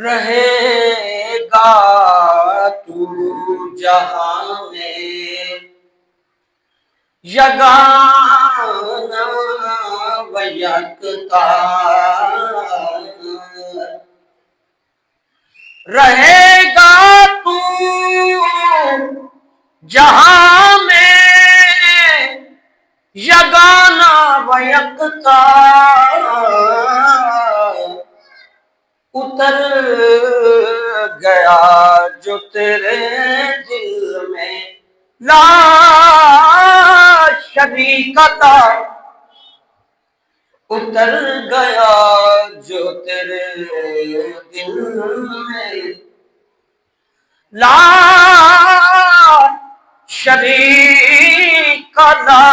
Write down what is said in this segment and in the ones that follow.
رہے گا تو جہاں میں یگانہ و یکتا، رہے گا تو جہاں میں یگانہ و یکتا، اتر گیا جو تیرے دل میں لا شریک تھا، اتر گیا جو تیرے دل میں لا شریک تھا۔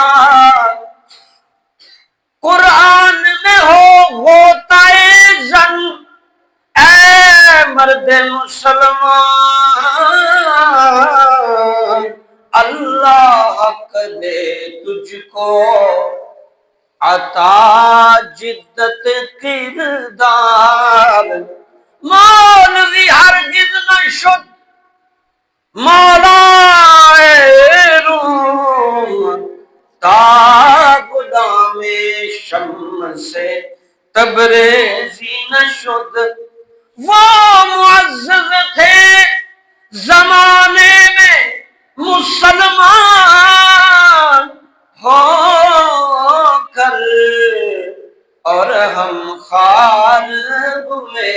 قرآن میں ہوتا زن اے مرد مسلمان، اللہ حق دے تجھ کو عطا جدت کردار، مولوی ہرگز نہ شد مولا روم، تا غلام شمس تبریزی نہ شد۔ وہ معزز تھے زمانے میں مسلمان ہو کر، اور ہم خوار ہوئے